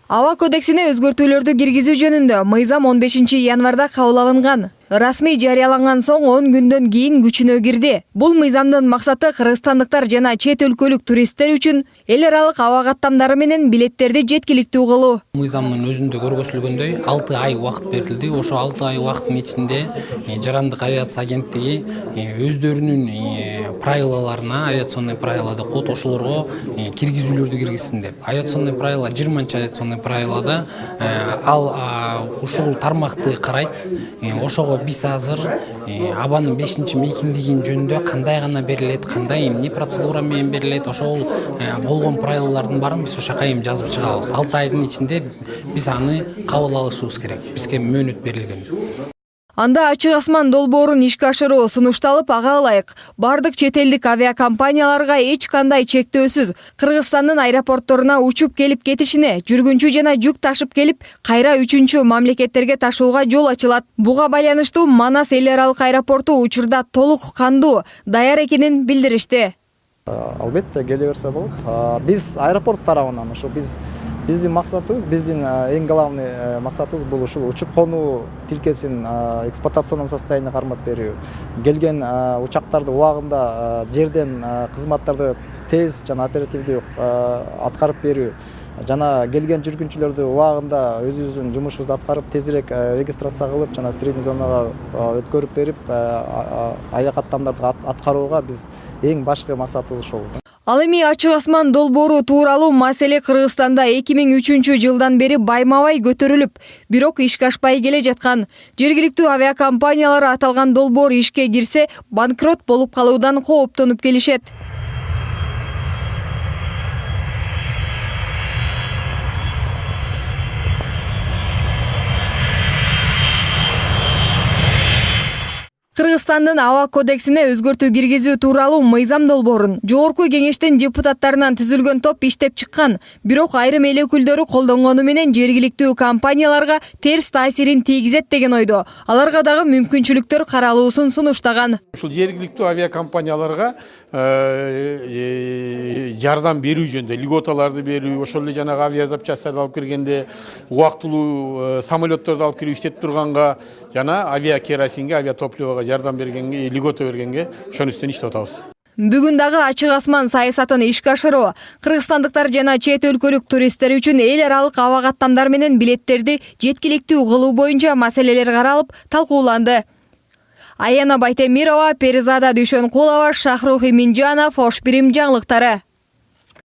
Аба кодексине өзгөртүүлөрдү киргизүү жөнүндө мыйзам 15 январда кабыл алынган. Расмий жарыяланган соң 10 күндөн кийин күчүнө кирди. Бул мыйзамдын максаты кыргызстандыктар жана чет өлкөлүк туристтер үчүн эл аралык аба каттамдары менен билеттерди жеткиликтүү кылуу. Мыйзамдын өзүндө көрсөтүлгөндөй 6 ай убакыт берилди. Ошо 6 ай убакыттын ичинде жарандык авиация агенттиги өздөрүнүн правилаларына, авиационный правилада код ошолорго киргизүүлөрдү киргизсин деп. Авиационный правила 20-чы авиационный правилада ал ушул тармакты карайт. Ошого биз азыр абанын 5-мейкиндигин жөнүндө кандай гана берилет, кандай эмне процедура менен берилет, ошол болгон правилалардын баарын биз ошо кайым жазып чыгабыз. 6 айдын ичинде биз аны кабыл алышыбыз керек. Бизге мөөнөт берилген. Анда ачык асман долбоорун ишке ашыруу сунушталып, ага ылайык бардык чет элдик авиакомпанияларга эч кандай чектөөсүз Кыргызстандын аэропортторуна учуп келип кетишине, жүргүнчү жана жүк ташып келип, кайра үчүнчү мамлекеттерге ташууга жол ачылат. Буга байланыштуу Манас эл аралык аэропорту учурда толук кандуу, даяр экенин билдиришти. Албетте келе берсе болот. Биз аэропорт тарабынан ошо биздин максатыбыз, биздин эң главный максатыбыз бул ушул учуп конуу тилкесин эксплуатационный состояние кармап берүү. Келген учактарды убагында жерден кызматтарды тез жана оперативдүү аткарып берүү. Жана келген жүргүнчүлөрдү убагында өзүбүздүн жумушубузду аткарып, тезирээк регистрация кылып, жана стрельный зонага өткөрүп берип, авиакаттамдарды аткарууга биз эң башкы максатыбыз ошол. Ал эми ачык асман долбоору тууралуу маселе Кыргызстанда 2003 жылдан бери байма-бай көтөрүлүп, бирок ишке ашпай келе жаткан. Жергиликтүү авиакомпаниялар аталган долбоор ишке кирсе, банкрот болуп калуудан кооптонуп келишет. Кыргызстандын аба кодексине өзгөртүү киргизүү тууралуу мыйзам долбоорун Жогорку кеңештин депутаттарынан түзүлгөн топ иштеп чыккан. Бирок айрым эл өкүлдөрү колдонгону менен жергиликтүү компанияларга терс таасирин тийгизет деген ойдо. Аларга дагы мүмкүнчүлүктөр каралуусун сунуштаган. Ушул жергиликтүү авиакомпанияларга жардам берүү жөнүндө льготаларды берүү, ошол эле жанагы авиазапчастарды алып киргенде убактылуу самолетторду алып кирип иштетип турганга жана авиакеросинге, авиатопливого жардам бергенге, льгота бергенге ошонун үстүнөн иштеп атабыз. Бүгүн дагы ачык асман саясатын ишке ашыруу кыргызстандыктар жана чет өлкөлүк туристтер үчүн эл аралык аба каттамдар менен билеттерди жеткиликтүү кылуу боюнча маселелер каралып, талкууланды. Аяна Байтемирова, Перизада Дүйшөнкулова, Шахрух Иминжанов, Ош Бирим жаңылыктары.